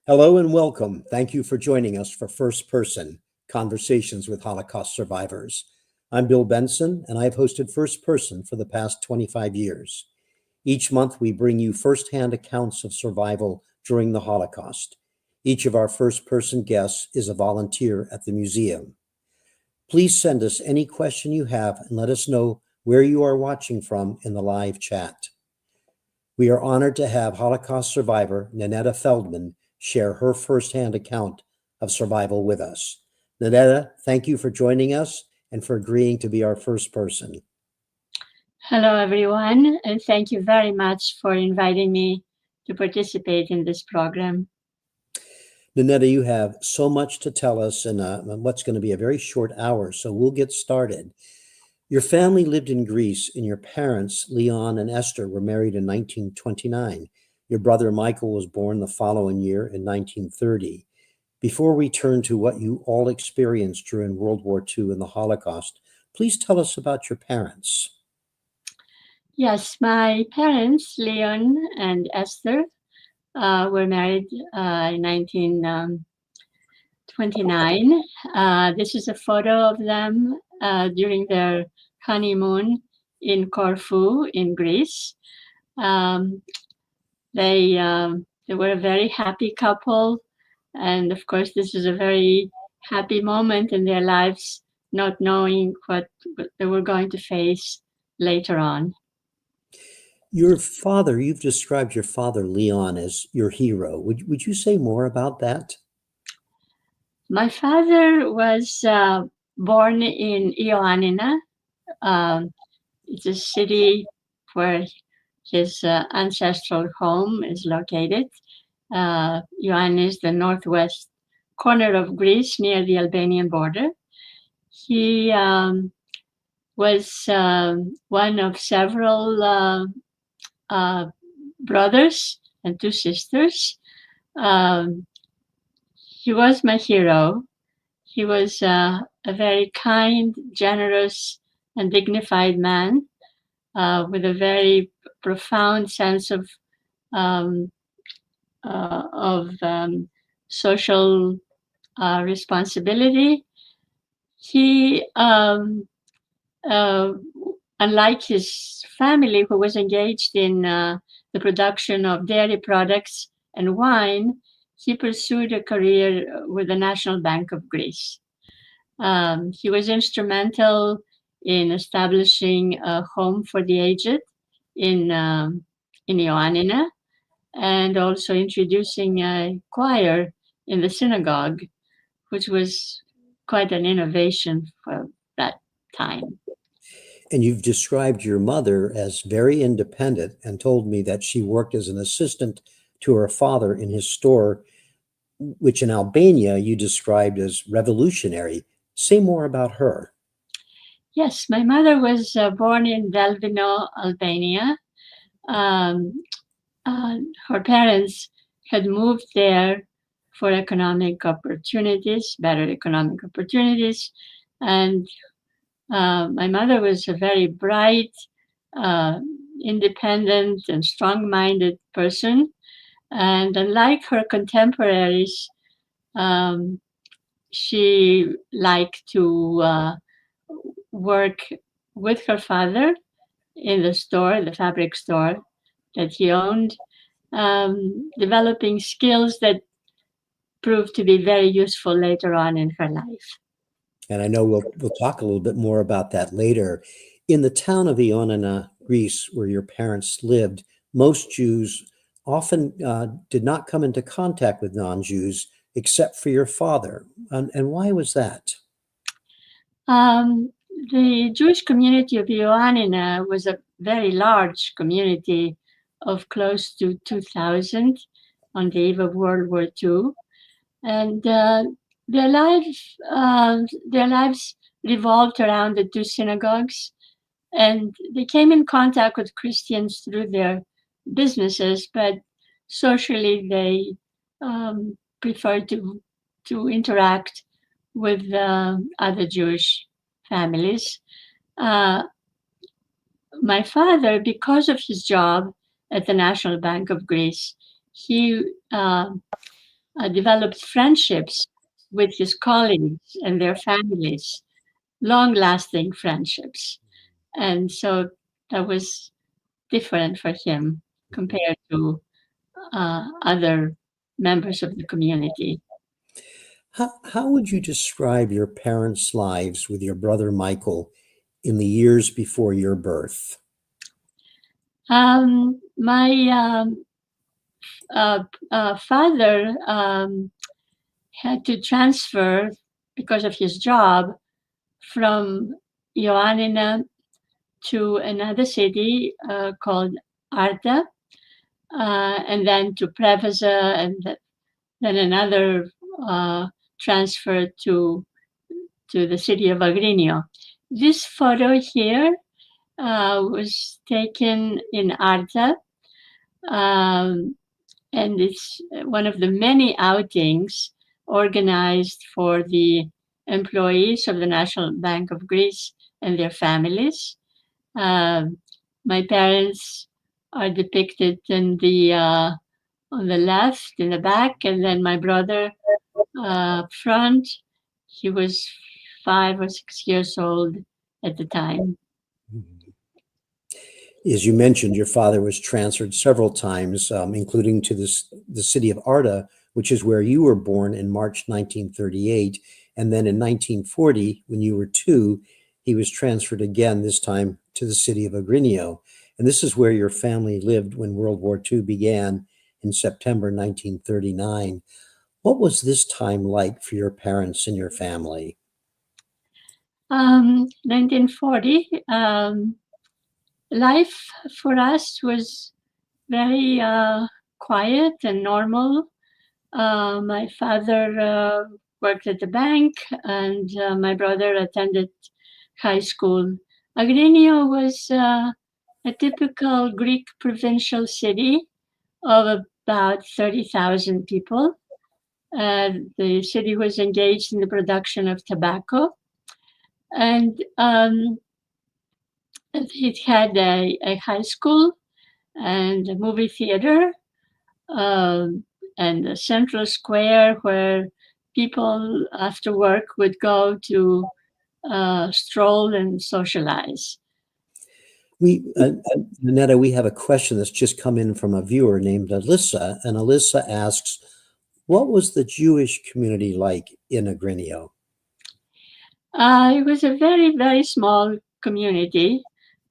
Hello and welcome. Thank you for joining us for First Person Conversations with Holocaust Survivors. I'm Bill Benson, and I've hosted First Person for the past 25 years. Each month, we bring you firsthand accounts of survival during the Holocaust. Each of our First Person guests is a volunteer at the museum. Please send us any question you have and let us know where you are watching from in the live chat. We are honored to have Holocaust survivor Ninetta Feldman share her firsthand account of survival with us. Ninetta, thank you for joining us and for agreeing to be our first person. Hello, everyone, and thank you very much for inviting me to participate in this program. Ninetta, you have so much to tell us in what's going to be a very short hour, so we'll get started. Your family lived in Greece, and your parents, Leon and Esther, were married in 1929. Your brother Michael was born the following year in 1930. Before we turn to what you all experienced during World War II and the Holocaust, please tell us about your parents. Yes, my parents, Leon and Esther, were married in 1929. This is a photo of them during their honeymoon in Corfu in Greece. They were a very happy couple. And of course, this is a very happy moment in their lives, not knowing what they were going to face later on. Your father, you've described your father, Leon, as your hero. Would you say more about that? My father was born in Ioannina. It's a city where his ancestral home is located. Ioannina is the northwest corner of Greece near the Albanian border. He was one of several brothers and two sisters. He was my hero. He was a very kind, generous, and dignified man with a very profound sense of social responsibility. He, unlike his family, who was engaged in the production of dairy products and wine, he pursued a career with the National Bank of Greece. He was instrumental in establishing a home for the aged in Ioannina, and also introducing a choir in the synagogue, which was quite an innovation for that time. And you've described your mother as very independent and told me that she worked as an assistant to her father in his store, which in Albania you described as revolutionary. Say more about her. Yes, my mother was born in Delvino, Albania. Her parents had moved there for economic opportunities, better economic opportunities. And my mother was a very bright, independent, and strong-minded person. And unlike her contemporaries, she liked to work with her father in the store, the fabric store that he owned, developing skills that proved to be very useful later on in her life. And I know we'll talk a little bit more about that later. In the town of Ioannina, Greece, where your parents lived, most Jews often did not come into contact with non-Jews except for your father. And why was that? The Jewish community of Ioannina was a very large community of close to 2,000 on the eve of World War II. And their lives revolved around the two synagogues, and they came in contact with Christians through their businesses, but socially they preferred to interact with other Jewish families. My father, because of his job at the National Bank of Greece, he developed friendships with his colleagues and their families, long-lasting friendships. And so that was different for him compared to other members of the community. How would you describe your parents' lives with your brother Michael in the years before your birth? My father had to transfer because of his job from Ioannina to another city called Arta, and then to Preveza, and then another transfer to the city of Agrinio. This photo here was taken in Arta, and it's one of the many outings organized for the employees of the National Bank of Greece and their families. My parents are depicted in the on the left, in the back, and then my brother front. He was 5 or 6 years old at the time. As you mentioned, your father was transferred several times, including to the city of Arta, which is where you were born in March 1938. And then in 1940, when you were 2, he was transferred again, this time to the city of Agrinio. And this is where your family lived when World War II began in September 1939. What was this time like for your parents and your family? 1940, life for us was very quiet and normal. My father worked at the bank, and my brother attended high school. Agrinio was a typical Greek provincial city of about 30,000 people. The city was engaged in the production of tobacco, and it had a high school and a movie theater, and a central square where people after work would go to stroll and socialize. Ninetta, we have a question that's just come in from a viewer named Alyssa, and Alyssa asks, what was the Jewish community like in Agrinio? It was a very, very small community.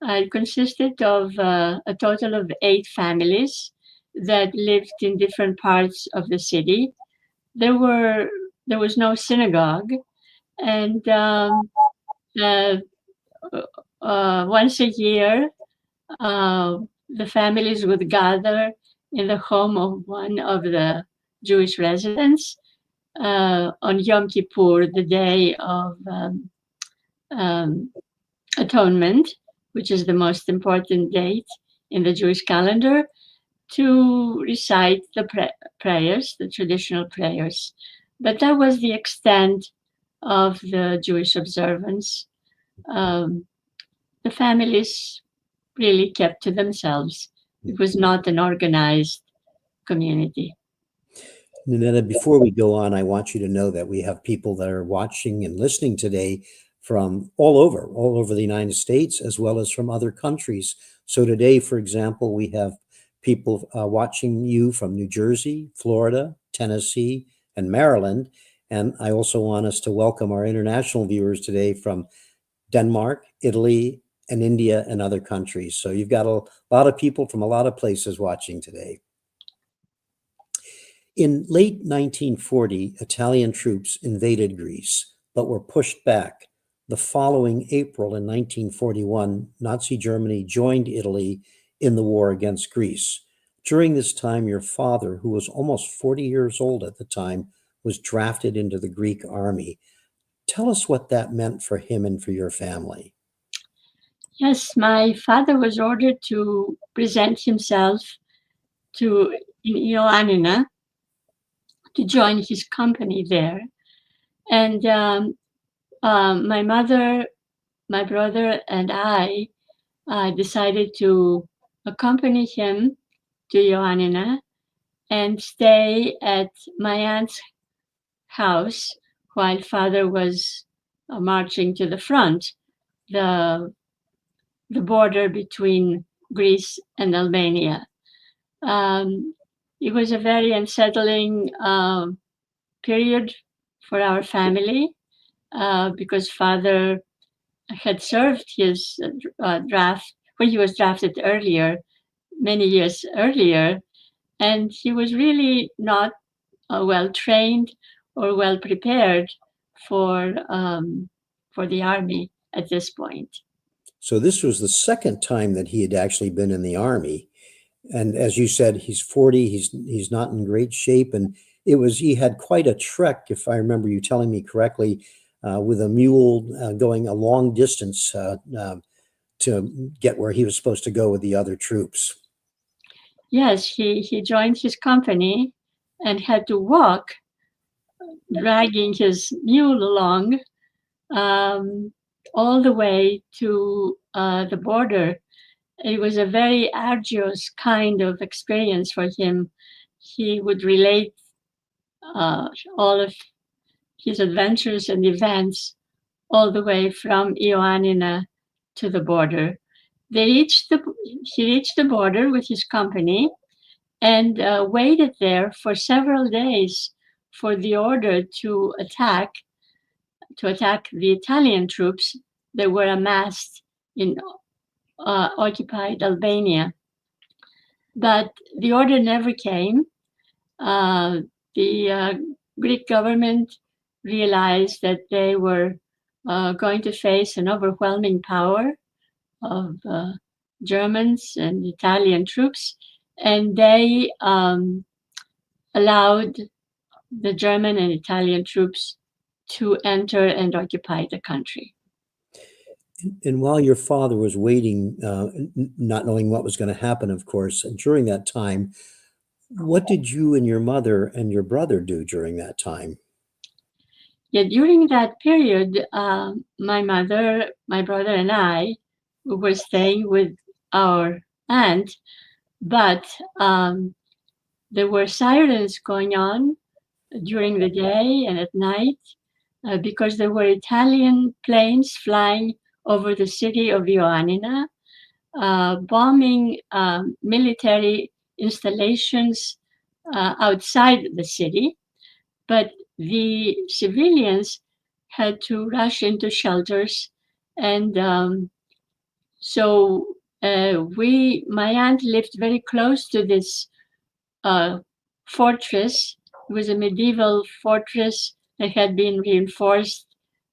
It consisted of a total of 8 families that lived in different parts of the city. There was no synagogue, and uh, once a year, the families would gather in the home of one of the Jewish residents on Yom Kippur, the day of um, atonement, which is the most important date in the Jewish calendar, to recite the prayers, the traditional prayers. But that was the extent of the Jewish observance. The families really kept to themselves. It was not an organized community. Ninetta, before we go on, I want you to know that we have people that are watching and listening today from all over the United States, as well as from other countries. So today, for example, we have people watching you from New Jersey, Florida, Tennessee, and Maryland. And I also want us to welcome our international viewers today from Denmark, Italy, and India, and other countries. So you've got a lot of people from a lot of places watching today. In late 1940, Italian troops invaded Greece, but were pushed back. The following April in 1941, Nazi Germany joined Italy in the war against Greece. During this time, your father, who was almost 40 years old at the time, was drafted into the Greek army. Tell us what that meant for him and for your family. Yes, my father was ordered to present himself to Ioannina to join his company there. And my mother, my brother, and I decided to accompany him to Ioannina and stay at my aunt's house while father was marching to the front, the border between Greece and Albania. It was a very unsettling period for our family because father had served his draft when he was drafted earlier, many years earlier, and he was really not well trained or well prepared for the army at this point. So this was the second time that he had actually been in the army. And as you said, he's 40, he's not in great shape. And he had quite a trek, if I remember you telling me correctly, with a mule going a long distance to get where he was supposed to go with the other troops. Yes, he joined his company and had to walk, dragging his mule along all the way to the border. It was a very arduous kind of experience for him. He would relate all of his adventures and events all the way from Ioannina to the border. He reached the border with his company and waited there for several days for the order to attack the Italian troops that were amassed in occupied Albania. But the order never came. The Greek government realized that they were going to face an overwhelming power of Germans and Italian troops, and they allowed the German and Italian troops to enter and occupy the country. And while your father was waiting, not knowing what was going to happen, of course, and during that time, what did you and your mother and your brother do during that time? Yeah, during that period, my mother, my brother, and I were staying with our aunt, but there were sirens going on during the day and at night because there were Italian planes flying over the city of Ioannina, bombing military installations outside the city. But the civilians had to rush into shelters. And so my aunt lived very close to this fortress. It was a medieval fortress that had been reinforced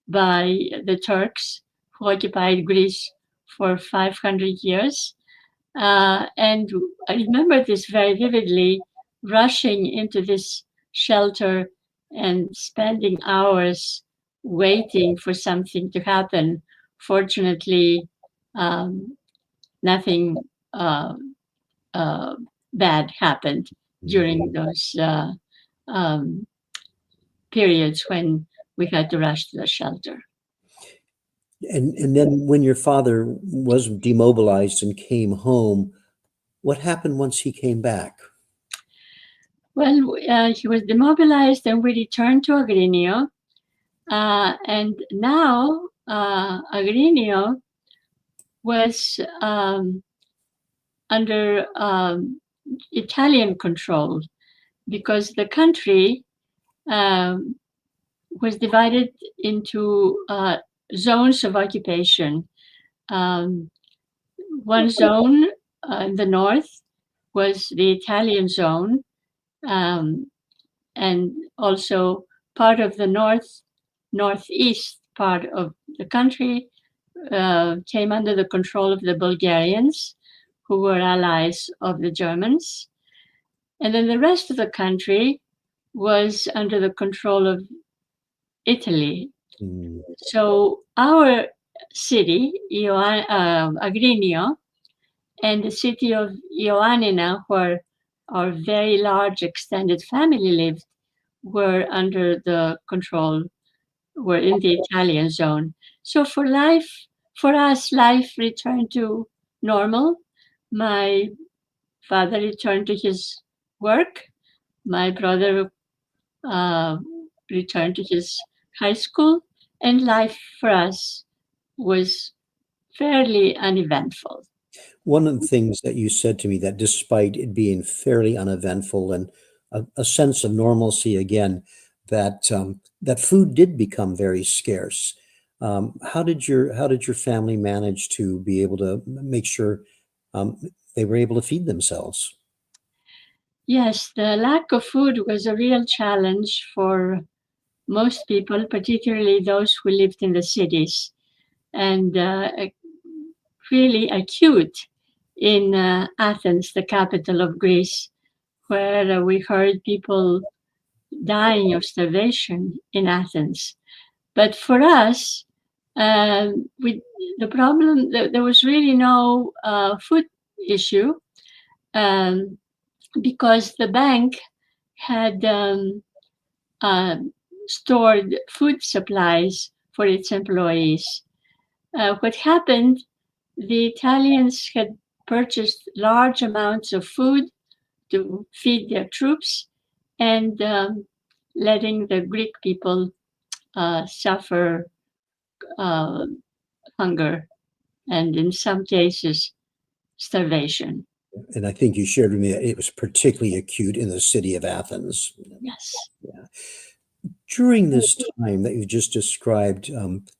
by the Turks who occupied Greece for 500 years. And I remember this very vividly, rushing into this shelter and spending hours waiting for something to happen. Fortunately, nothing bad happened during those periods when we had to rush to the shelter. And then when your father was demobilized and came home, what happened once he came back? Well, he was demobilized and we returned to Agrinio. And now Agrinio was under Italian control because the country was divided into zones of occupation. One zone in the north was the Italian zone, and also part of the northeast part of the country came under the control of the Bulgarians, who were allies of the Germans. And then the rest of the country was under the control of Italy. So our city, Agrinio, and the city of Ioannina, where our very large extended family lived, were under the control, were in the Italian zone. So for us, life returned to normal. My father returned to his work. My brother uh, returned to his high school, and life for us was fairly uneventful. One of the things that you said to me, that despite it being fairly uneventful and a sense of normalcy again, that food did become very scarce. How did your family manage to be able to make sure um, they were able to feed themselves? Yes, the lack of food was a real challenge for most people, particularly those who lived in the cities, and really acute in Athens, the capital of Greece, where we heard people dying of starvation in Athens. But for us, we, the problem, there was really no food issue, um, because the bank had uh, stored food supplies for its employees. What happened, the Italians had purchased large amounts of food to feed their troops, and letting the Greek people suffer uh, hunger and, in some cases, starvation. And I think you shared with me that it was particularly acute in the city of Athens. Yes. Yeah. During this time that you just described,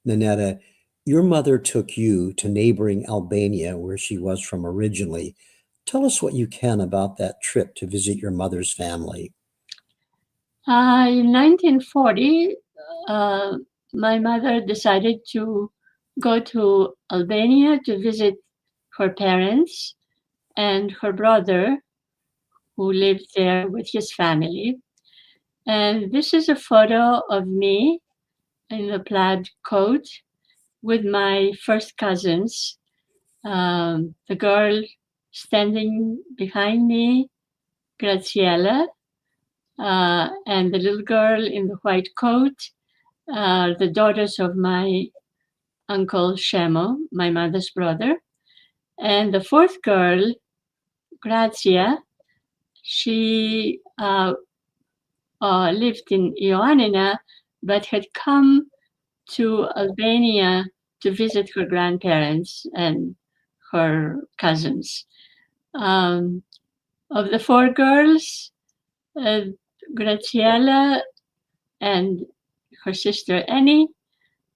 Ninetta, your mother took you to neighboring Albania, where she was from originally. Tell us what you can about that trip to visit your mother's family. In 1940, uh, my mother decided to go to Albania to visit her parents and her brother, who lived there with his family. And this is a photo of me in a plaid coat with my first cousins. The girl standing behind me, Graziella, and the little girl in the white coat, the daughters of my uncle Shemo, my mother's brother. And the fourth girl, Grazia, she lived in Ioannina, but had come to Albania to visit her grandparents and her cousins. Um, of the four girls, uh, Graziella and her sister Annie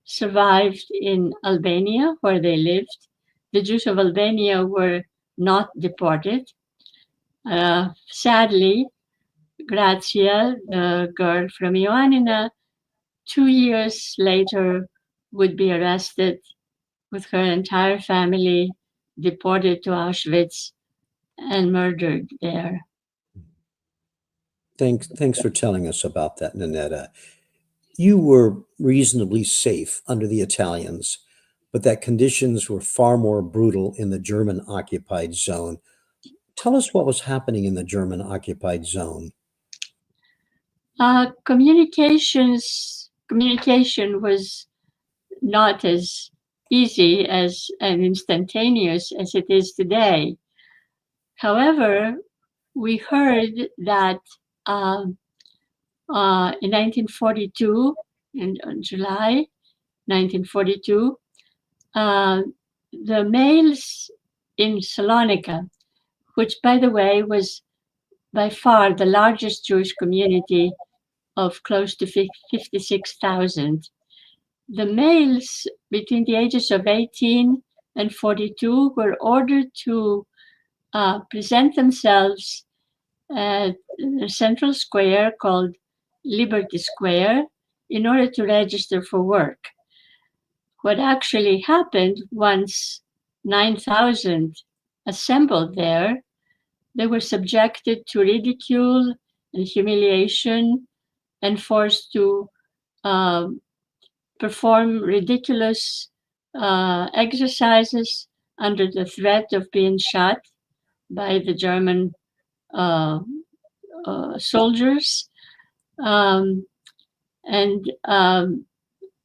survived in Albania, where they lived. The Jews of Albania were not deported. Sadly, Grazia, the girl from Ioannina, 2 years later would be arrested with her entire family, deported to Auschwitz, and murdered there. Thanks for telling us about that, Ninetta. You were reasonably safe under the Italians, but that conditions were far more brutal in the German occupied zone. Tell us what was happening in the German occupied zone. Communication was not as easy as and instantaneous as it is today. However, we heard that in 1942, in July 1942, uh, the males in Salonika, which, by the way, was by far the largest Jewish community of close to 56,000. The males between the ages of 18 and 42 were ordered to present themselves at a central square called Liberty Square in order to register for work. What actually happened, once 9,000 assembled there, they were subjected to ridicule and humiliation and forced to uh, perform ridiculous exercises under the threat of being shot by the German uh, soldiers. Um, and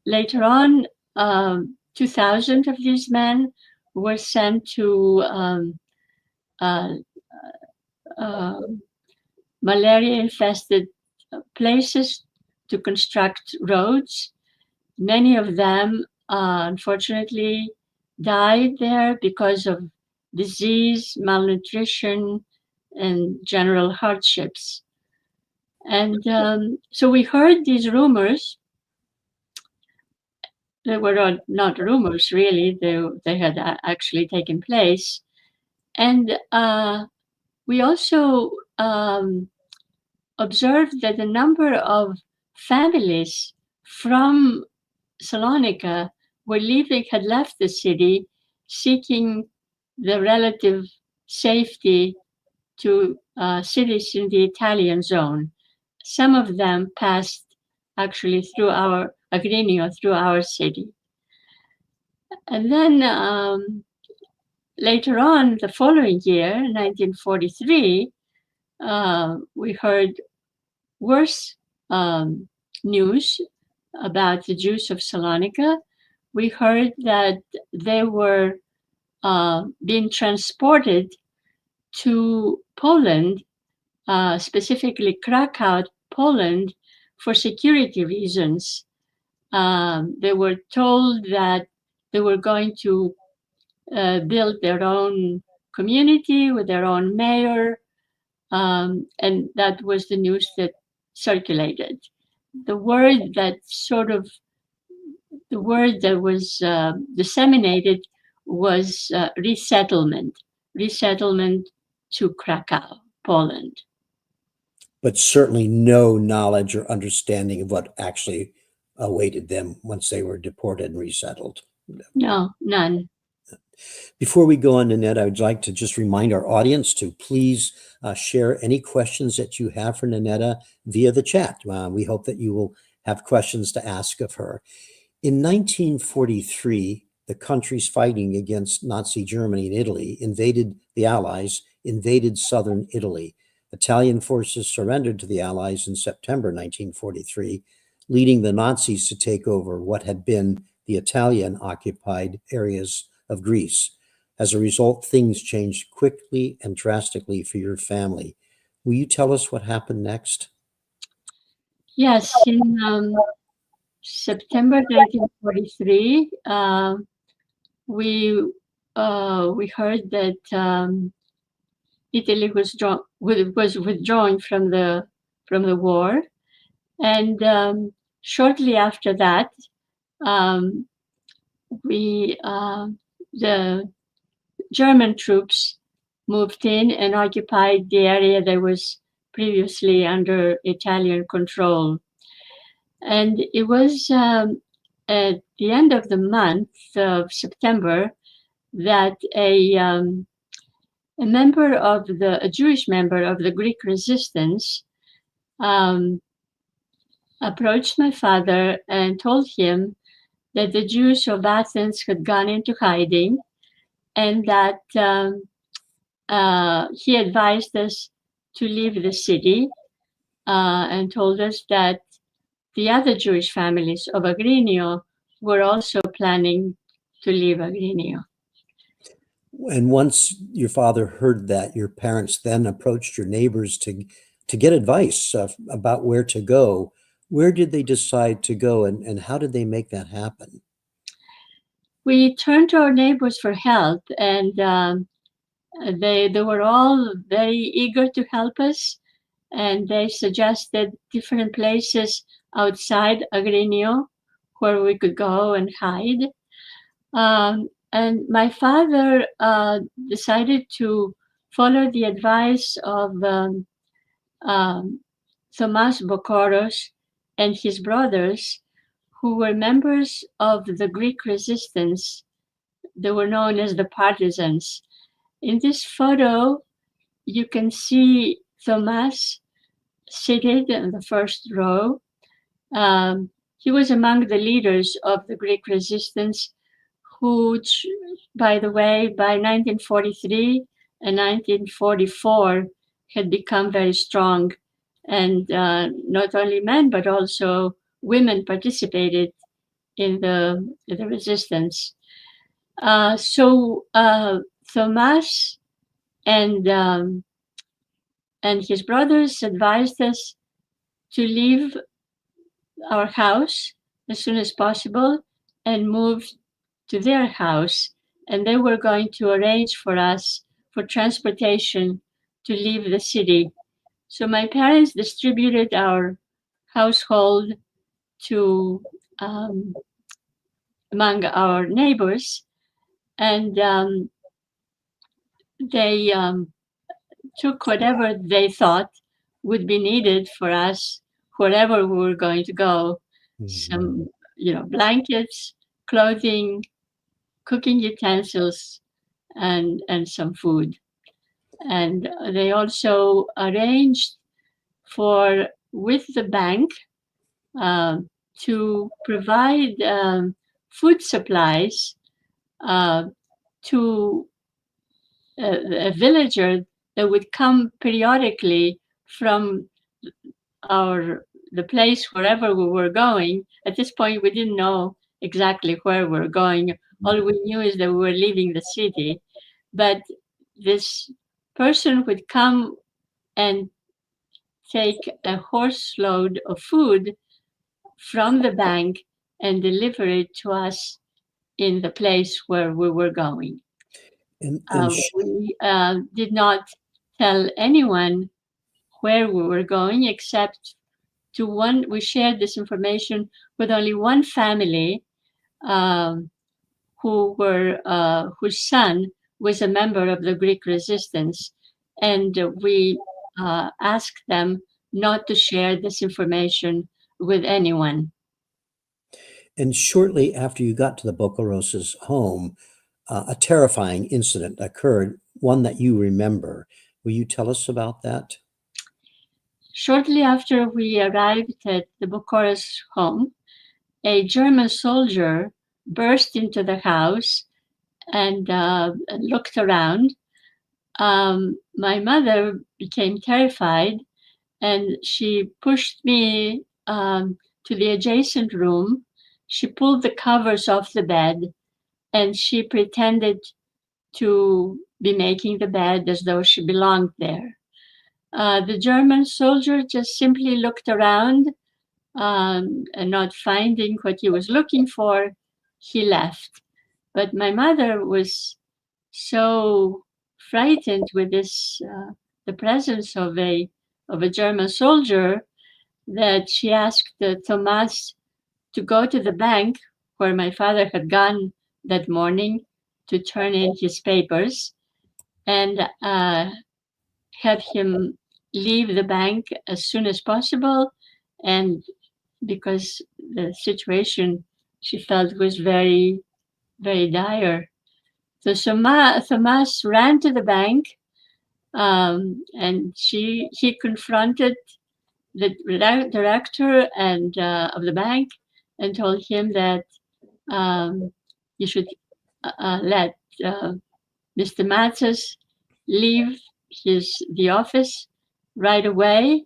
later on, 2,000 of these men were sent to uh, uh, malaria-infested places to construct roads. Many of them, unfortunately, died there because of disease, malnutrition, and general hardships. And so we heard these rumors. They were not rumors, really. They had actually taken place. And we also observed that a number of families from Salonika had left the city seeking the relative safety to cities in the Italian zone. Some of them passed actually through our Agrinio, through our city. And then later on, the following year, 1943, we heard worse news about the Jews of Salonika. We heard that they were being transported to Poland, specifically Krakow, Poland, for security reasons. They were told that they were going to build their own community with their own mayor, and that was the news that circulated. The word that was disseminated was resettlement to Krakow, Poland. But certainly no knowledge or understanding of what actually awaited them once they were deported and resettled. No, none. Before we go on, Ninetta, I would like to just remind our audience to please share any questions that you have for Ninetta via the chat. We hope that you will have questions to ask of her. In 1943, the countries fighting against Nazi Germany and Italy the Allies invaded southern Italy. Italian forces surrendered to the Allies in September 1943, leading the Nazis to take over what had been the Italian-occupied areas of Greece. As a result, things changed quickly and drastically for your family. Will you tell us what happened next? Yes, in September 1943, we heard that Italy was withdrawing from the war, and shortly after that, the German troops moved in and occupied the area that was previously under Italian control. And it was at the end of the month of September that a Jewish member of the Greek resistance approached my father and told him that the Jews of Athens had gone into hiding, and that he advised us to leave the city, and told us that the other Jewish families of Agrinio were also planning to leave Agrinio. And once your father heard that, your parents then approached your neighbors to get advice about where to go. Where did they decide to go, and how did they make that happen? We turned to our neighbors for help, and they were all very eager to help us, and they suggested different places outside Agrinio where we could go and hide. And my father decided to follow the advice of Thomas Bokoros and his brothers, who were members of the Greek resistance. They were known as the partisans. In this photo, you can see Thomas seated in the first row. He was among the leaders of the Greek resistance, which, by the way, by 1943 and 1944 had become very strong. And not only men, but also women participated in the resistance. So Thomas and And his brothers advised us to leave our house as soon as possible and move to their house. And they were going to arrange for us for transportation to leave the city. So my parents distributed our household to among our neighbors, and they took whatever they thought would be needed for us wherever we were going to go. Some, blankets, clothing, cooking utensils, and some food. And they also arranged for with the bank uh, to provide food supplies uh, to a villager that would come periodically from the place wherever we were going. At this point, we didn't know exactly where we were going. All we knew is that we were leaving the city. But this person would come and take a horse load of food from the bank and deliver it to us in the place where we were going. We did not tell anyone where we were going except to one. We shared this information with only one family whose son was a member of the Greek resistance, and we asked them not to share this information with anyone. And shortly after you got to the Bocoros's home, a terrifying incident occurred, one that you remember. Will you tell us about that? Shortly after we arrived at the Bocoros home, a German soldier burst into the house and looked around. My mother became terrified, and she pushed me to the adjacent room. She pulled the covers off the bed, and she pretended to be making the bed as though she belonged there. The German soldier just simply looked around, and not finding what he was looking for, he left. But my mother was so frightened with the presence of a German soldier, that she asked Thomas to go to the bank where my father had gone that morning to turn in his papers, and had him leave the bank as soon as possible, and because the situation she felt was very, very dire. So Thomas ran to the bank, and he confronted the director and of the bank, and told him that you should let Mr. Matzes leave the office right away.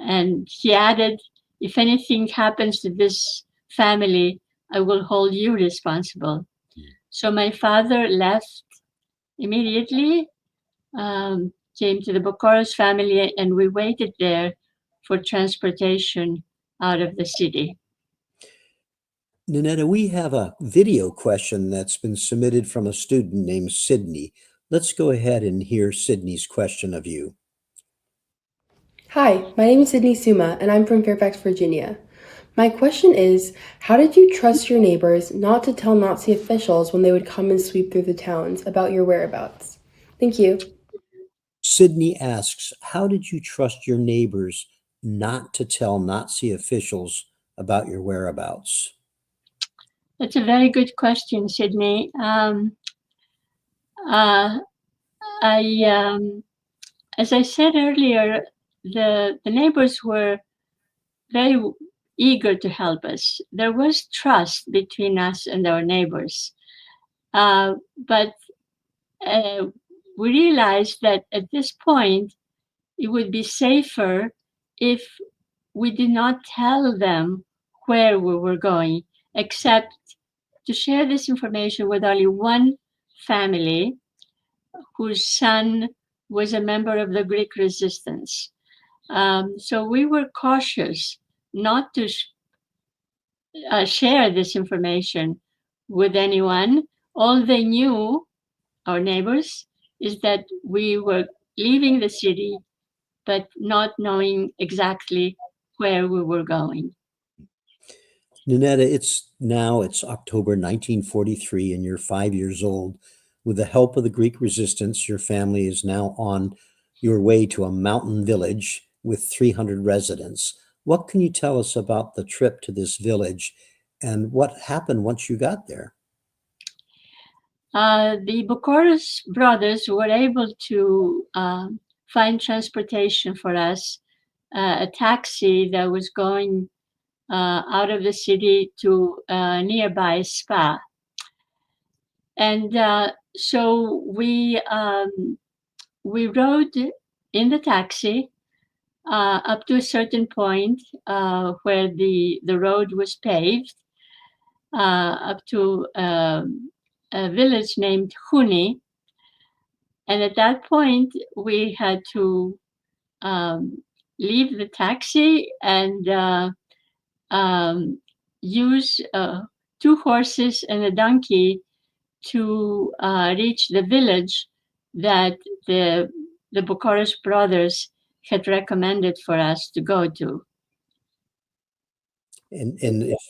And he added, if anything happens to this family, I will hold you responsible. So my father left immediately, came to the Bocoros family, and we waited there for transportation out of the city. Ninetta, we have a video question that's been submitted from a student named Sydney. Let's go ahead and hear Sydney's question of you. Hi, my name is Sydney Suma, and I'm from Fairfax, Virginia. My question is, how did you trust your neighbors not to tell Nazi officials when they would come and sweep through the towns about your whereabouts? Thank you. Sydney asks, how did you trust your neighbors not to tell Nazi officials about your whereabouts? That's a very good question, Sydney. As I said earlier, the neighbors were very eager to help us. There was trust between us and our neighbors. But we realized that at this point, it would be safer if we did not tell them where we were going, except to share this information with only one family whose son was a member of the Greek resistance. So we were cautious not to share this information with anyone. All they knew, our neighbors, is that we were leaving the city, but not knowing exactly where we were going. Ninetta, it's October 1943, and you're 5 years old. With the help of the Greek resistance, your family is now on your way to a mountain village with 300 residents. What can you tell us about the trip to this village and what happened once you got there? The Bucharest brothers were able to find transportation for us, a taxi that was going out of the city to nearby Spa. And so we rode in the taxi up to a certain point where the road was paved, up to a village named Huni. And at that point, we had to leave the taxi and use 2 horses and a donkey to reach the village that the Bucharest brothers had recommended for us to go to. And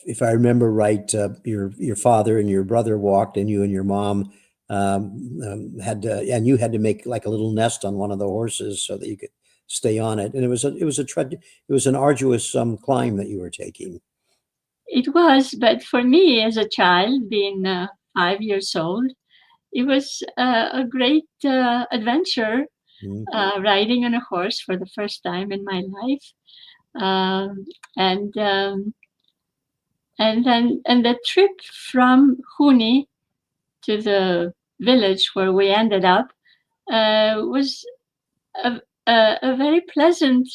if I remember right, your father and your brother walked, and you and your mom had to, and you had to make like a little nest on one of the horses so that you could stay on it. And it was an arduous climb that you were taking. It was, but for me as a child, being 5 years old, it was a great adventure, riding on a horse for the first time in my life. And the trip from Huni to the village where we ended up was a very pleasant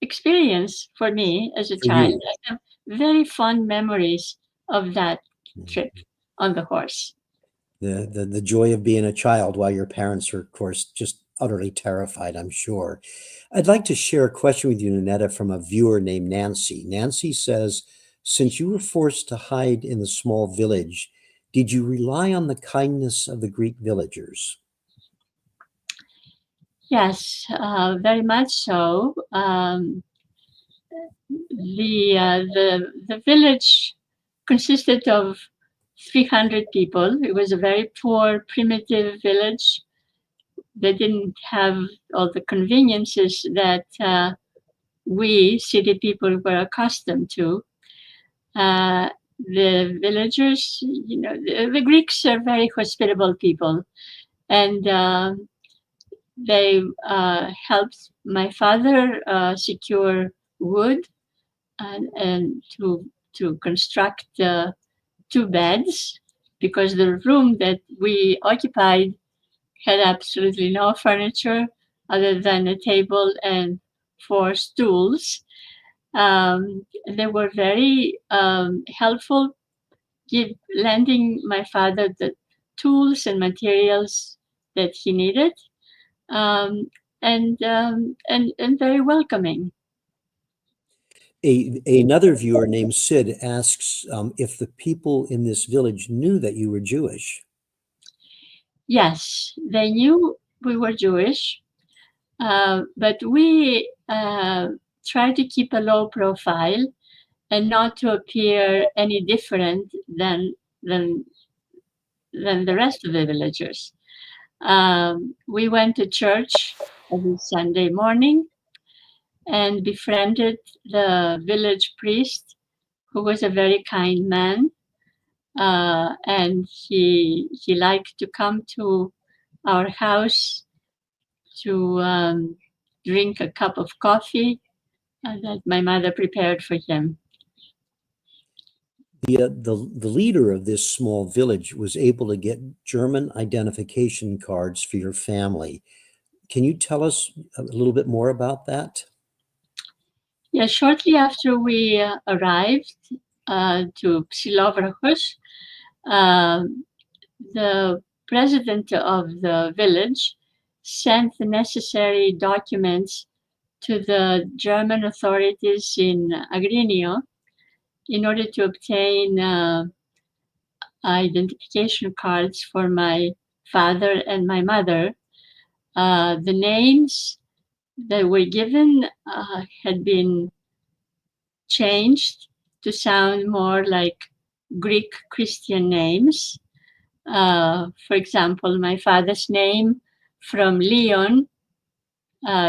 experience for me as a child. I have very fond memories of that trip on the horse. The joy of being a child while your parents are, of course, just utterly terrified, I'm sure. I'd like to share a question with you, Ninetta, from a viewer named Nancy. Nancy says, since you were forced to hide in the small village, did you rely on the kindness of the Greek villagers? Yes, very much so. The village consisted of 300 people. It was a very poor, primitive village. They didn't have all the conveniences that we city people were accustomed to. The villagers, the Greeks are very hospitable people, and they helped my father secure wood and to construct 2 beds, because the room that we occupied had absolutely no furniture other than a table and 4 stools. They were very helpful, lending my father the tools and materials that he needed, and very welcoming. Another viewer named Sid asks if the people in this village knew that you were Jewish. Yes, they knew we were Jewish, but we tried to keep a low profile and not to appear any different than the rest of the villagers. We went to church every Sunday morning and befriended the village priest, who was a very kind man. And he liked to come to our house to drink a cup of coffee that my mother prepared for him. The leader of this small village was able to get German identification cards for your family. Can you tell us a little bit more about that? Yeah, shortly after we arrived to Psilovrachos, the president of the village sent the necessary documents to the German authorities in Agrinio in order to obtain identification cards for my father and my mother. The names that were given had been changed to sound more like Greek Christian names. For example, my father's name from Leon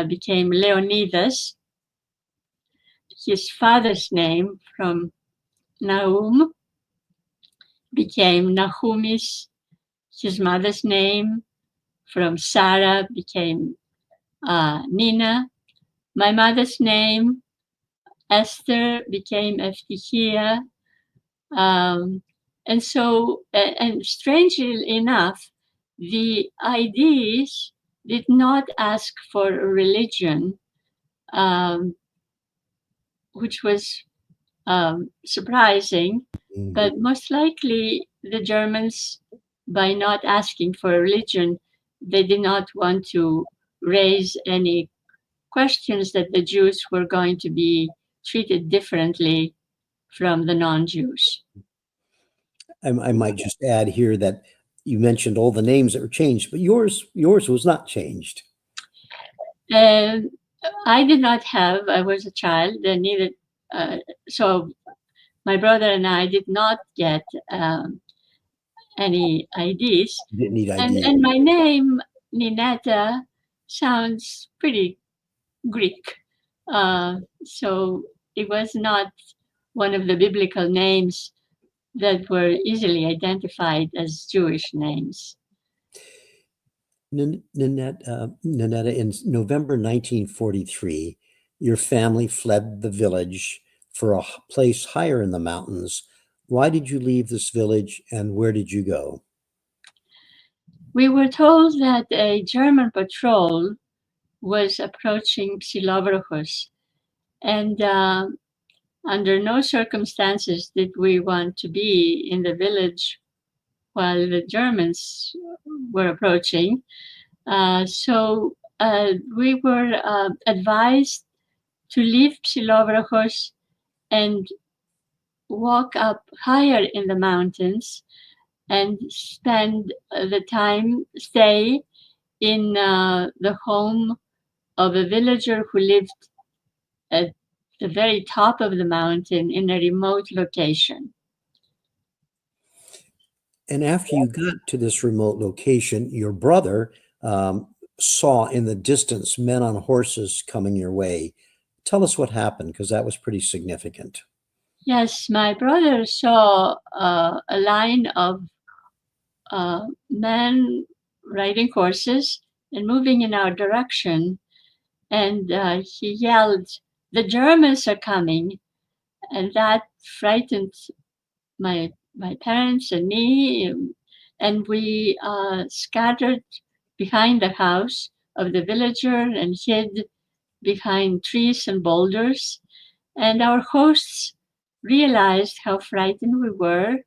became Leonidas. His father's name from Nahum became Nahumis. His mother's name from Sarah became Nina. My mother's name, Esther, became Eftihia. And so, and strangely enough, the IDs did not ask for a religion, which was surprising, but most likely the Germans, by not asking for a religion, they did not want to raise any questions that the Jews were going to be treated differently from the non-Jews. I might just add here that you mentioned all the names that were changed, but yours was not changed. I did not have, I was a child, and neither, so my brother and I did not get any IDs. You didn't need ID. And my name, Ninetta, sounds pretty Greek. So it was not one of the biblical names that were easily identified as Jewish names. Ninetta, in November 1943, your family fled the village for a place higher in the mountains. Why did you leave this village and where did you go? We were told that a German patrol was approaching Psilovrachos, and under no circumstances did we want to be in the village while the Germans were approaching. So we were advised to leave Psilovrachos and walk up higher in the mountains and spend the time, stay in the home of a villager who lived at the very top of the mountain in a remote location. And after you got to this remote location, your brother saw in the distance men on horses coming your way. Tell us what happened, because that was pretty significant. Yes, my brother saw a line of men riding horses and moving in our direction. And he yelled, "The Germans are coming." And that frightened my parents and me. And we scattered behind the house of the villager and hid behind trees and boulders. And our hosts realized how frightened we were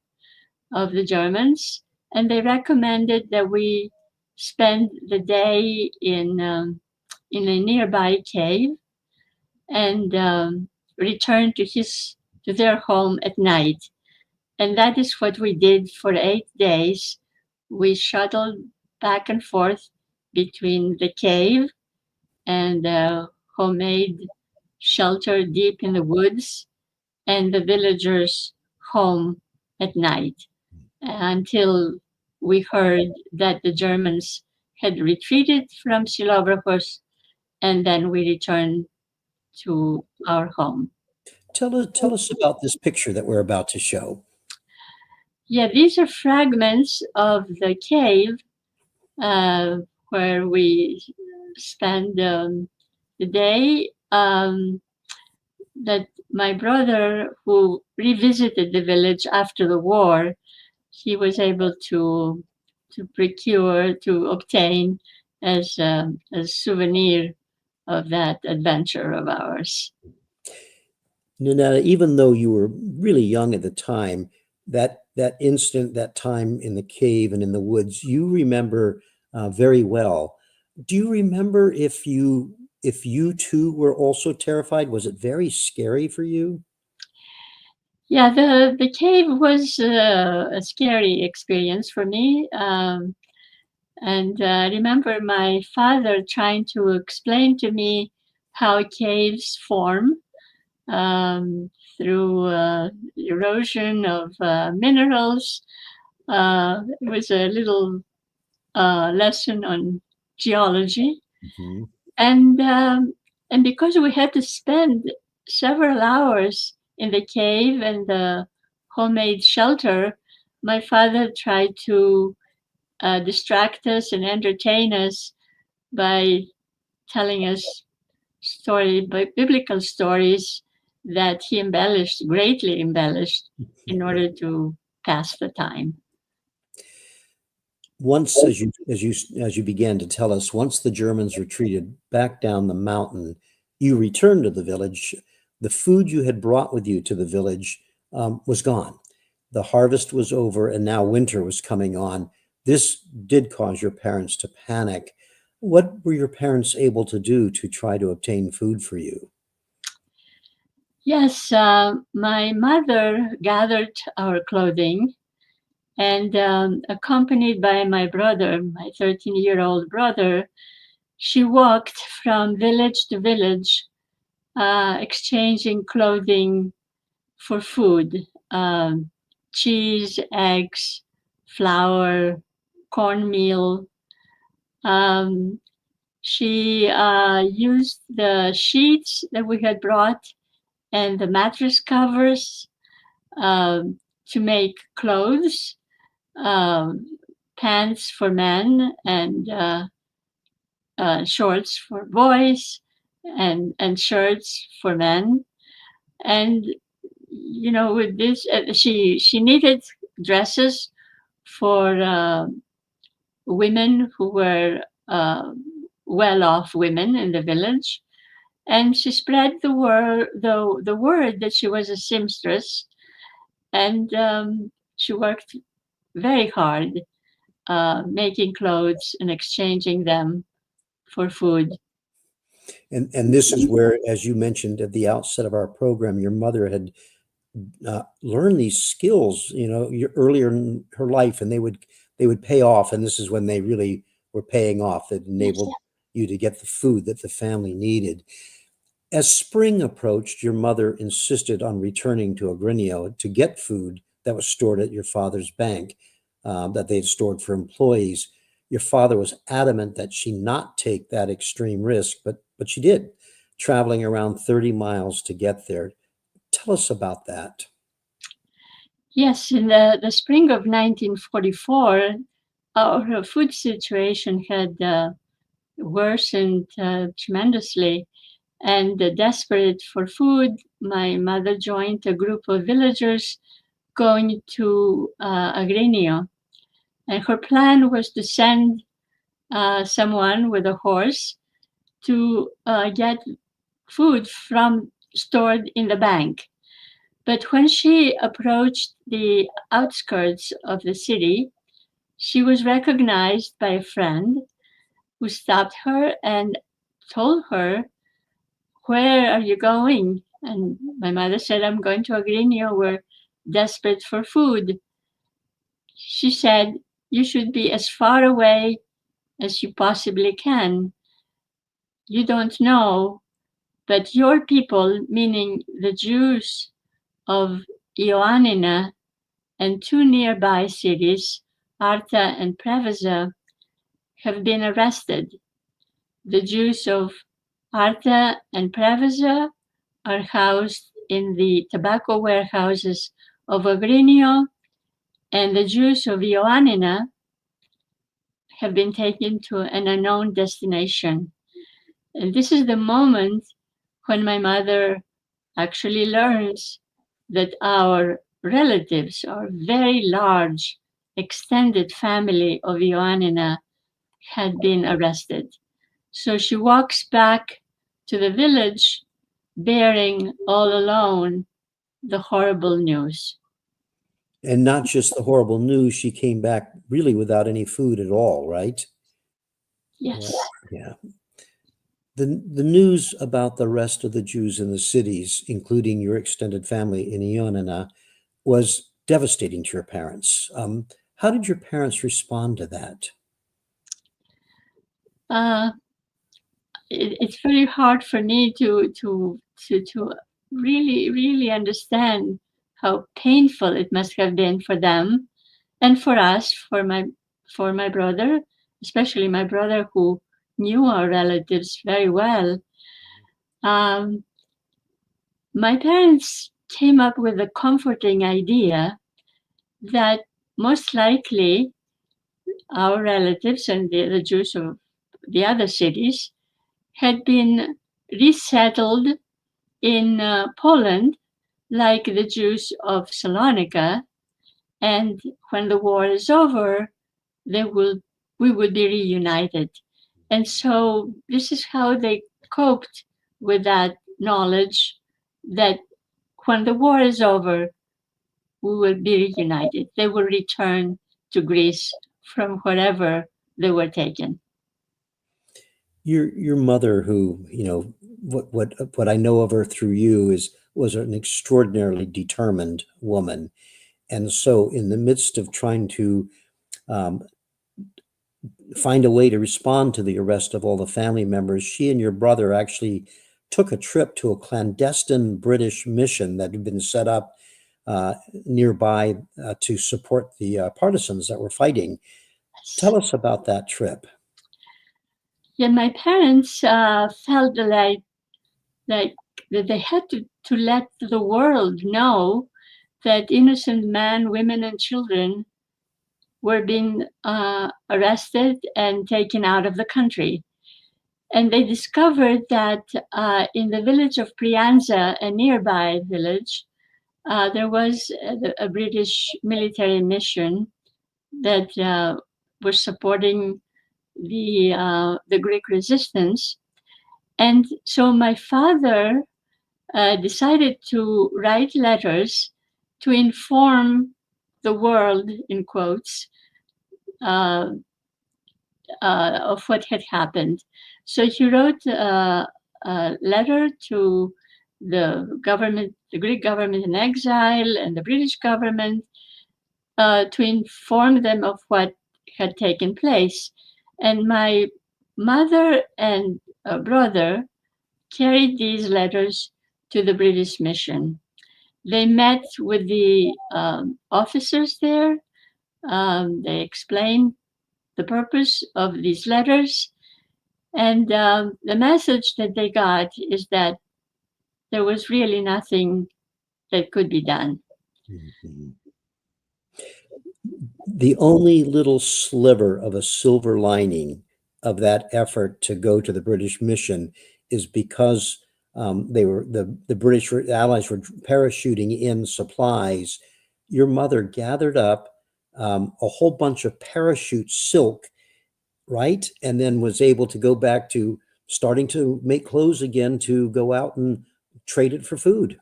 of the Germans, and they recommended that we spend the day in a nearby cave and return to their home at night. And that is what we did for 8 days. We shuttled back and forth between the cave and the homemade shelter deep in the woods and the villagers' home at night until we heard that the Germans had retreated from Psilovrachos, and then we returned to our home. Tell us about this picture that we're about to show. Yeah, these are fragments of the cave where we spent the day. That my brother, who revisited the village after the war, he was able to obtain as a souvenir of that adventure of ours. Ninetta, even though you were really young at the time, that incident, that time in the cave and in the woods, you remember very well. Do you remember if you too were also terrified? Was it very scary for you? Yeah, the cave was a scary experience for me. And I remember my father trying to explain to me how caves form through erosion of minerals. It was a little lesson on geology, Mhm. and because we had to spend several hours in the cave and the homemade shelter, my father tried to distract us and entertain us by telling us biblical stories that he greatly embellished, in order to pass the time. Once, as you began to tell us, once the Germans retreated back down the mountain, you returned to the village. The food you had brought with you to the village was gone. The harvest was over, and now winter was coming on. This did cause your parents to panic. What were your parents able to do to try to obtain food for you? Yes, my mother gathered our clothing, and accompanied by my brother, my 13-year-old brother, she walked from village to village, exchanging clothing for food, cheese, eggs, flour, cornmeal. Um, she used the sheets that we had brought and the mattress covers to make clothes, um, pants for men, and shorts for boys, and shirts for men. And with this, she knitted dresses for women who were well-off women in the village, and she spread the word that she was a seamstress, and she worked very hard making clothes and exchanging them for food. And this is where, as you mentioned at the outset of our program, your mother had learned these skills, earlier in her life, and they would pay off. And this is when they really were paying off. That enabled you to get the food that the family needed. As spring approached, your mother insisted on returning to Agrinio to get food that was stored at your father's bank, that they'd stored for employees. Your father was adamant that she not take that extreme risk, but she did, traveling around 30 miles to get there. Tell us about that. Yes, in the spring of 1944, our food situation had worsened tremendously. And desperate for food, my mother joined a group of villagers going to Agrinio. And her plan was to send someone with a horse to get food from stored in the bank. But when she approached the outskirts of the city, she was recognized by a friend who stopped her and told her, "Where are you going?" And my mother said, "I'm going to Agrinio. We're desperate for food." She said, "You should be as far away as you possibly can. You don't know, but your people," meaning the Jews of Ioannina and two nearby cities, Arta and Preveza, "have been arrested. The Jews of Arta and Preveza are housed in the tobacco warehouses of Agrinio, and the Jews of Ioannina have been taken to an unknown destination." And this is the moment when my mother actually learns that our relatives, our very large extended family of Ioannina, had been arrested. So she walks back to the village bearing all alone the horrible news. And not just the horrible news, she came back really without any food at all, right? Yes. Yeah. The news about the rest of the Jews in the cities, including your extended family in Ioannina, was devastating to your parents. How did your parents respond to that? It's very hard for me to really understand how painful it must have been for them and for us, for my brother, especially my brother who knew our relatives very well. My parents came up with a comforting idea that most likely our relatives and the Jews of the other cities had been resettled in Poland, like the Jews of Salonika, and when the war is over, we will be reunited. And so this is how they coped with that knowledge that when the war is over, we will be reunited. They will return to Greece from wherever they were taken. Your mother, who, what I know of her through you was an extraordinarily determined woman. And so in the midst of trying to find a way to respond to the arrest of all the family members, she and your brother actually took a trip to a clandestine British mission that had been set up nearby to support the partisans that were fighting. Tell us about that trip. Yeah, my parents felt like that they had to let the world know that innocent men, women, and children were being arrested and taken out of the country. And they discovered that in the village of Prianza, a nearby village, there was a British military mission that was supporting the Greek resistance. And so my father decided to write letters to inform the world, in quotes, of what had happened. So he wrote a letter to the government, the Greek government in exile, and the British government to inform them of what had taken place. And my mother and brother carried these letters to the British mission. They met with the officers there. They explained the purpose of these letters. And the message that they got is that there was really nothing that could be done. Mm-hmm. The only little sliver of a silver lining of that effort to go to the British mission is because the British allies were parachuting in supplies. Your mother gathered up a whole bunch of parachute silk, right? And then was able to go back to starting to make clothes again to go out and trade it for food.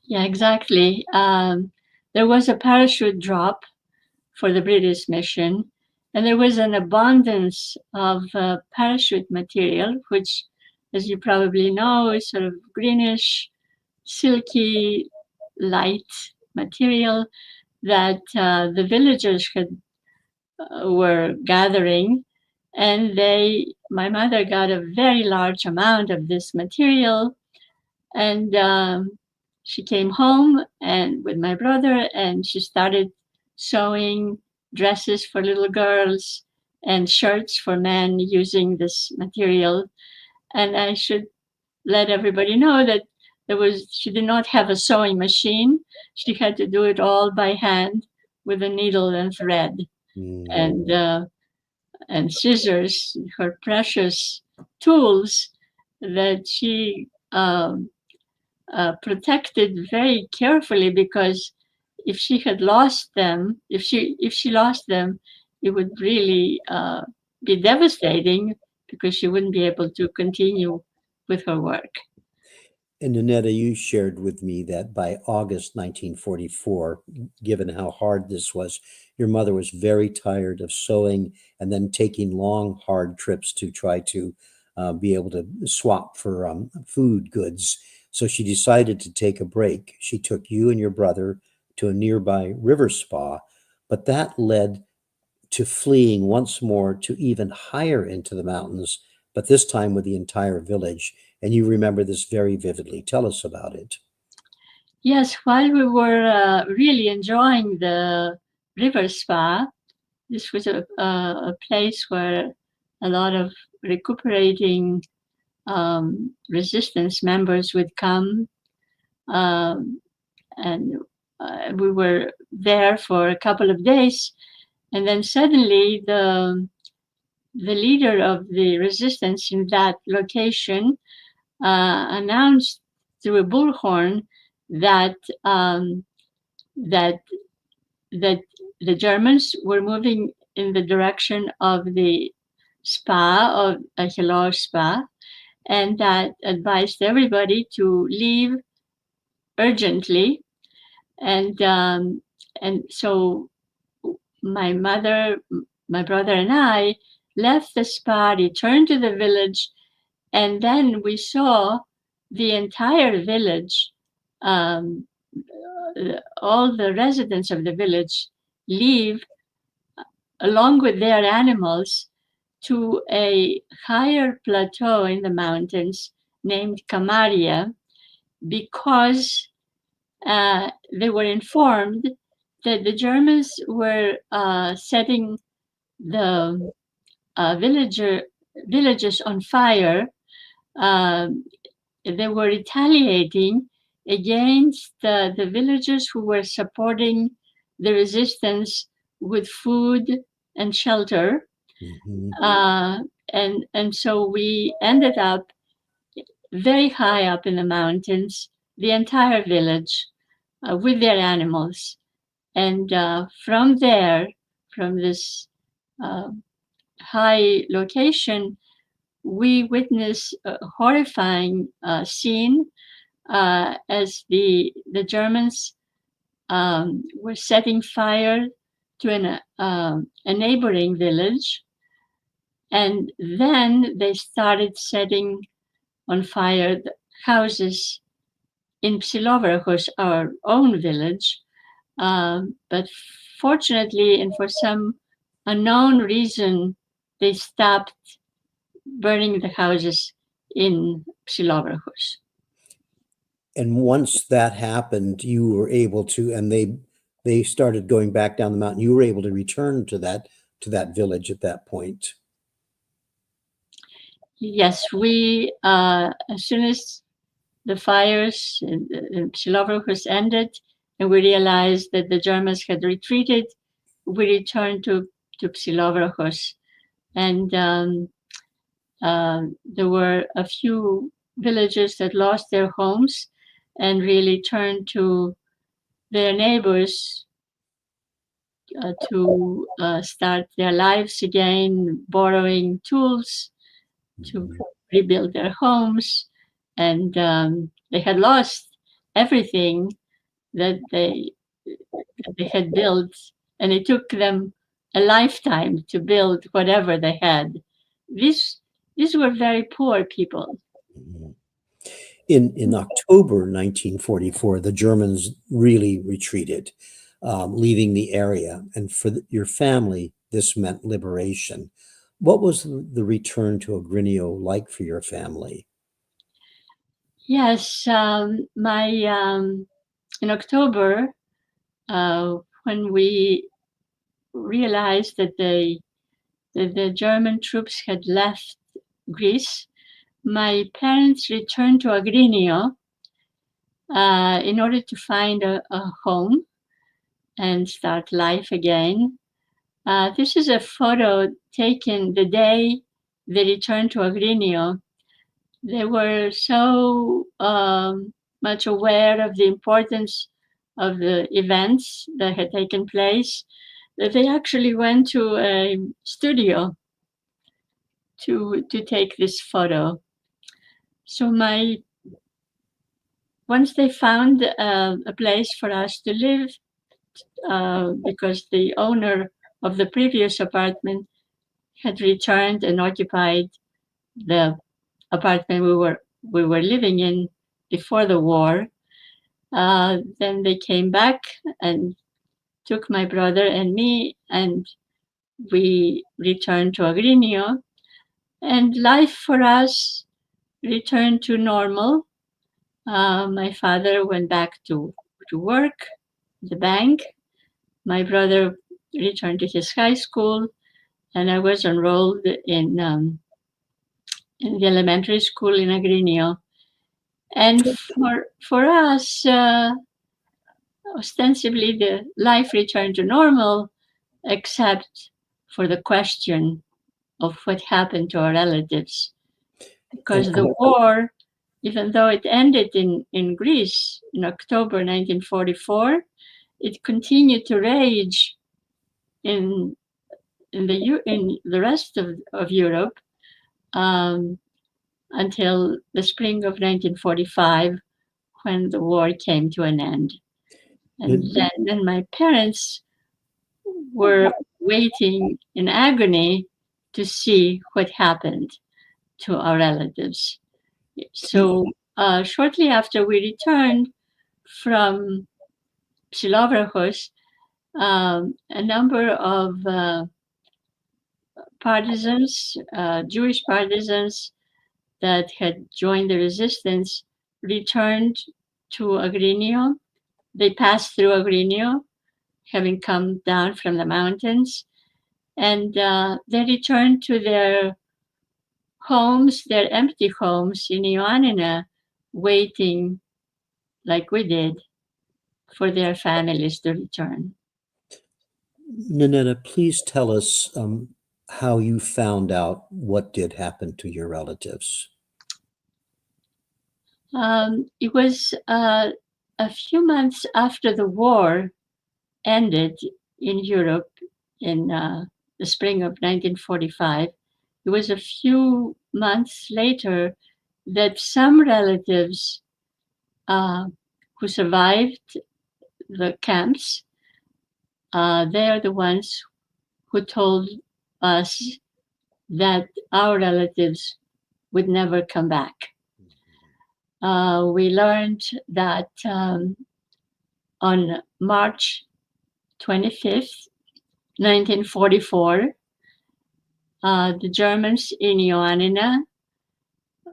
Yeah, exactly. There was a parachute drop for the British mission, and there was an abundance of parachute material, which, as you probably know, is sort of greenish, silky, light material that the villagers were gathering. And my mother got a very large amount of this material, and she came home and with my brother, and she started sewing dresses for little girls and shirts for men using this material. And I should let everybody know that she did not have a sewing machine. She had to do it all by hand with a needle and thread and scissors, her precious tools that she protected very carefully, because if she lost them, it would really be devastating, because she wouldn't be able to continue with her work. And Ninetta, you shared with me that by August 1944, given how hard this was, your mother was very tired of sewing and then taking long, hard trips to try to be able to swap for food goods. So she decided to take a break. She took you and your brother to a nearby river spa, but that led to fleeing once more to even higher into the mountains, but this time with the entire village. And you remember this very vividly. Tell us about it. Yes, while we were really enjoying the river spa, this was a place where a lot of recuperating resistance members would come. And we were there for a couple of days. And then suddenly the leader of the resistance in that location announced through a bullhorn that that that the Germans were moving in the direction of the spa, of a Hello spa, and that advised everybody to leave urgently. And so my mother, my brother, and I left the spa, returned to the village, and then we saw the entire village, um, all the residents of the village, leave along with their animals to a higher plateau in the mountains named Kamaria, because they were informed that the Germans were setting the villages on fire. They were retaliating against the villagers who were supporting the resistance with food and shelter. Mhm. And so we ended up very high up in the mountains, the entire village, with their animals. And from there, from this high location, we witnessed a horrifying scene as the Germans were setting fire to a neighboring village. And then they started setting on fire the houses in Psilovrachos, our own village. But fortunately, and for some unknown reason, they stopped burning the houses in Psilovrachos. And once that happened, you were able to, and they started going back down the mountain. You were able to return to that village at that point. Yes, we as soon as the fires in Psilovrachos ended, and we realized that the Germans had retreated, we returned to Psilovrachos, and there were a few villages that lost their homes and really turned to their neighbors to start their lives again, borrowing tools to rebuild their homes. And they had lost everything that they had built, and it took them a lifetime to build whatever they had. These were very poor people. In October 1944, the Germans really retreated, leaving the area. And for your family, this meant liberation. What was the return to Agrinio like for your family? Yes, in October, when we realized that the German troops had left Greece, my parents returned to Agrinio in order to find a home and start life again. This is a photo taken the day they returned to Agrinio. They were so much aware of the importance of the events that had taken place that they actually went to a studio to take this photo. So my once they found a place for us to live, because the owner of the previous apartment had returned and occupied the apartment we were living in before the war, then they came back and took my brother and me, and we returned to Agrinio, and life for us returned to normal. My father went back to work, the bank. My brother returned to his high school, and I was enrolled in the elementary school in Agrinio. And for us, ostensibly, the life returned to normal, except for the question of what happened to our relatives. Because the war, even though it ended in Greece in October 1944, it continued to rage in the rest of Europe until the spring of 1945, when the war came to an end. And then my parents were waiting in agony to see what happened to our relatives. So shortly after we returned from Psilovrachos, a number of partisans, Jewish partisans that had joined the resistance, returned to Agrinio. They passed through Agrinio, having come down from the mountains, and they returned to their homes, their empty homes in Ioannina, waiting, like we did, for their families to return. Ninetta, please tell us how you found out what did happen to your relatives. It was a few months after the war ended in Europe in the spring of 1945. It was a few months later that some relatives who survived the camps, they are the ones who told us that our relatives would never come back. We learned that on March 25th, 1944, the Germans in Ioannina,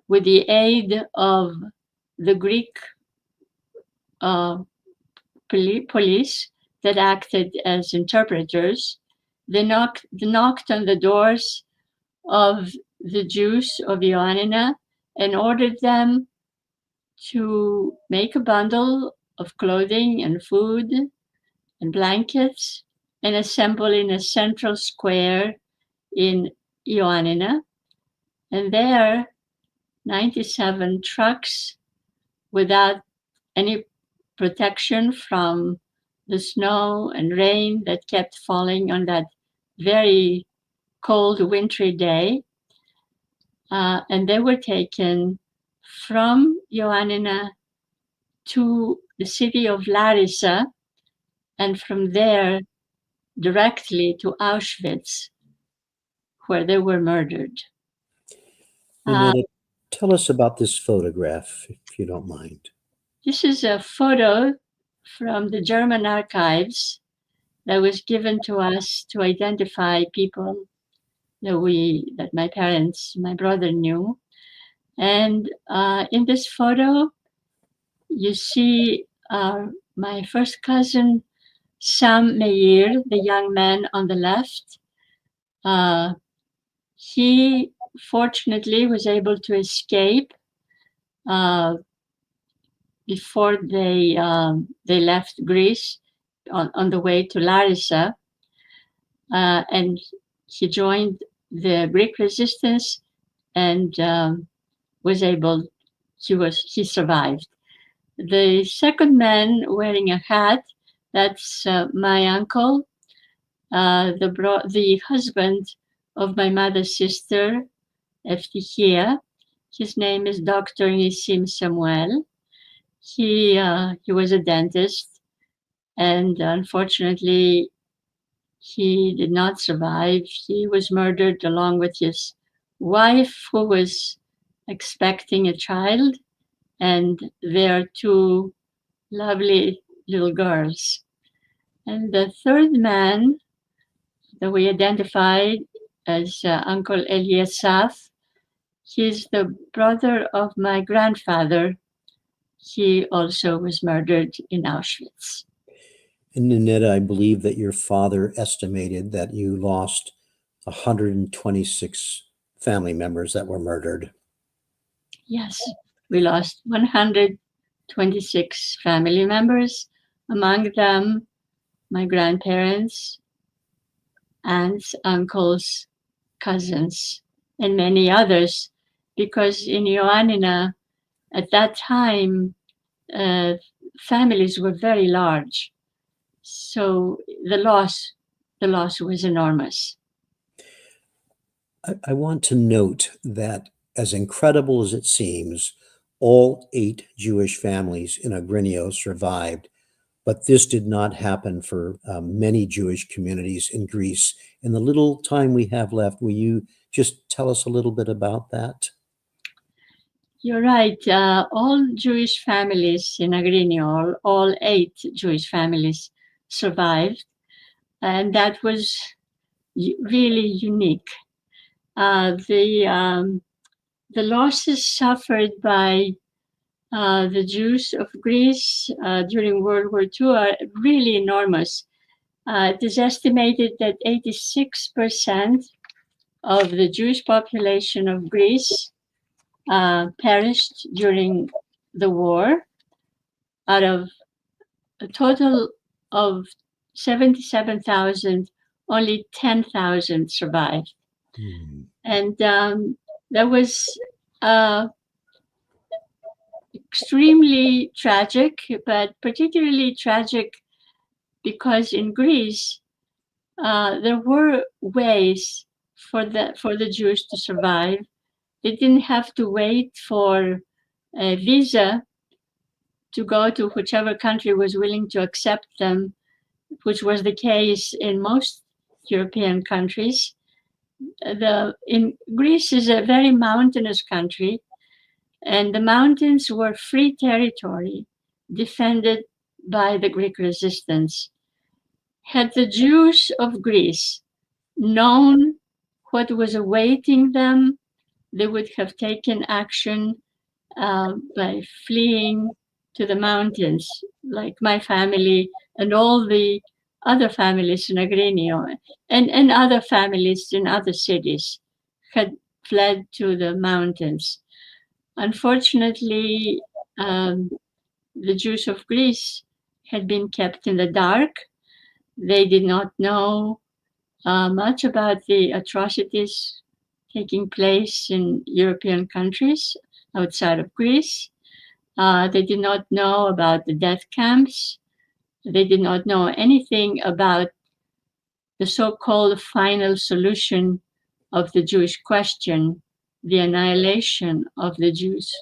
with the aid of the Greek police that acted as interpreters, they knocked on the doors of the Jews of Ioannina and ordered them to make a bundle of clothing and food and blankets and assemble in a central square in Ioannina. And there, 97 trucks without any protection from the snow and rain that kept falling on that very cold, wintry day. And they were taken from Ioannina to the city of Larissa, and from there directly to Auschwitz, where they were murdered. Ninetta, tell us about this photograph, if you don't mind. This is a photo from the German archives that was given to us to identify people that my parents, my brother knew. And in this photo, you see my first cousin, Sam Meir, the young man on the left. He fortunately was able to escape before they left Greece on the way to Larissa, and he joined the Greek resistance and he survived. The second man wearing a hat, that's my uncle, the husband of my mother's sister, Eftichia. His name is Dr. Nisim Samuel. He was a dentist, and unfortunately, he did not survive. He was murdered along with his wife, who was expecting a child, and their two lovely little girls. And the third man that we identified as Uncle Eliasaph, he's the brother of my grandfather. He also was murdered in Auschwitz. And Ninetta, I believe that your father estimated that you lost 126 family members that were murdered. Yes, we lost 126 family members, among them my grandparents, aunts, uncles, cousins, and many others, because in Ioannina, at that time, families were very large. So the loss was enormous. I want to note that, as incredible as it seems, all 8 Jewish families in Agrinio survived, but this did not happen for many Jewish communities in Greece. In the little time we have left, will you just tell us a little bit about that? You're right. All Jewish families in Agrinio, all 8 Jewish families survived, and that was really unique. The losses suffered by the Jews of Greece during World War II are really enormous. It is estimated that 86% of the Jewish population of Greece perished during the war. Out of a total of 77,000, only 10,000 survived. Hmm. And that was extremely tragic, but particularly tragic because in Greece, there were ways for the Jews to survive. They didn't have to wait for a visa to go to whichever country was willing to accept them, which was the case in most European countries. In Greece is a very mountainous country, and the mountains were free territory defended by the Greek resistance. Had the Jews of Greece known what was awaiting them, they would have taken action by fleeing to the mountains, like my family and all the other families in Agrinio and other families in other cities had fled to the mountains. Unfortunately, the Jews of Greece had been kept in the dark. They did not know much about the atrocities taking place in European countries outside of Greece. They did not know about the death camps. They did not know anything about the so-called final solution of the Jewish question, the annihilation of the Jews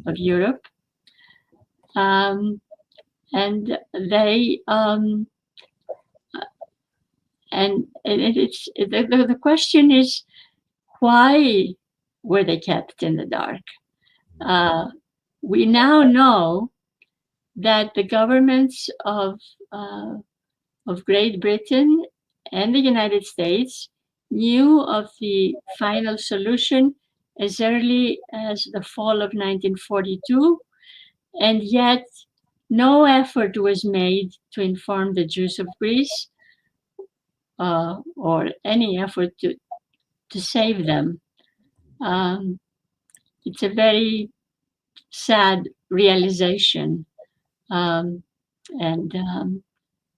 of Europe. And they the question is, why were they kept in the dark? We now know that the governments of Great Britain and the United States knew of the final solution as early as the fall of 1942, and yet no effort was made to inform the Jews of Greece or any effort to save them. It's a very sad realization, and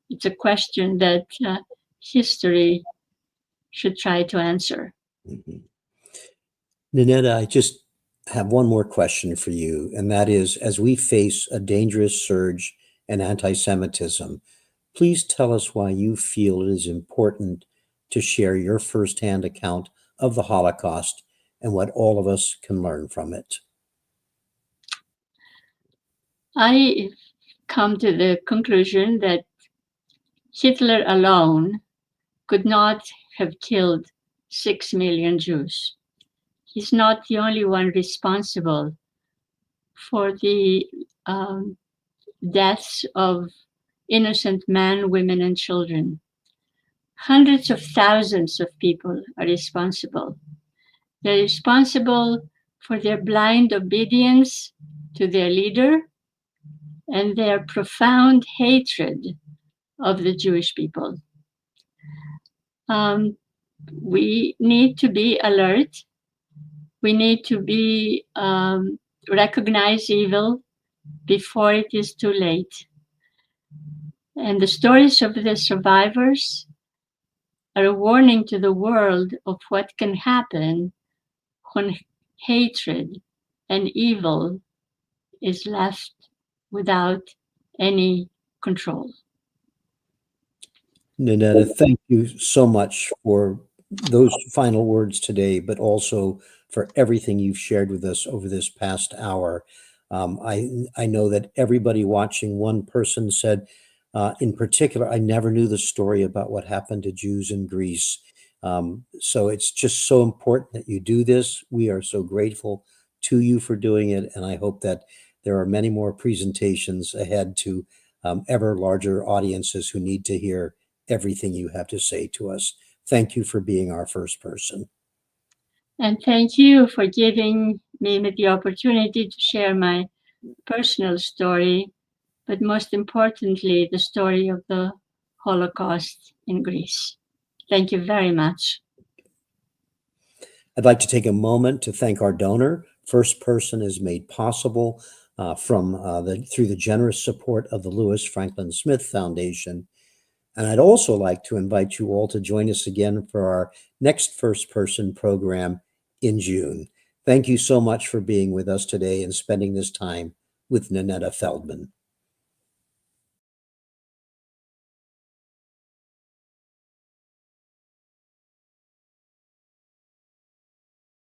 it's a question that history should try to answer. Mm-hmm. Ninetta, I just have one more question for you, and that is, as we face a dangerous surge in anti-Semitism, please tell us why you feel it is important to share your firsthand account of the Holocaust and what all of us can learn from it. I come to the conclusion that Hitler alone could not have killed 6 million Jews. He's not the only one responsible for the deaths of innocent men, women, and children. Hundreds of thousands of people are responsible. They're responsible for their blind obedience to their leader and their profound hatred of the Jewish people. We need to be alert. We need to be recognize evil before it is too late. And the stories of the survivors are a warning to the world of what can happen when hatred and evil is left without any control. Ninetta, thank you so much for those final words today, but also for everything you've shared with us over this past hour. I know that everybody watching, one person said, in particular, I never knew the story about what happened to Jews in Greece. So it's just so important that you do this. We are so grateful to you for doing it. And I hope that there are many more presentations ahead to ever larger audiences who need to hear everything you have to say to us. Thank you for being our first person. And thank you for giving me the opportunity to share my personal story, but most importantly, the story of the Holocaust in Greece. Thank you very much. I'd like to take a moment to thank our donor. First Person is made possible through the generous support of the Lewis Franklin Smith Foundation. And I'd also like to invite you all to join us again for our next First Person program in June. Thank you so much for being with us today and spending this time with Ninetta Feldman.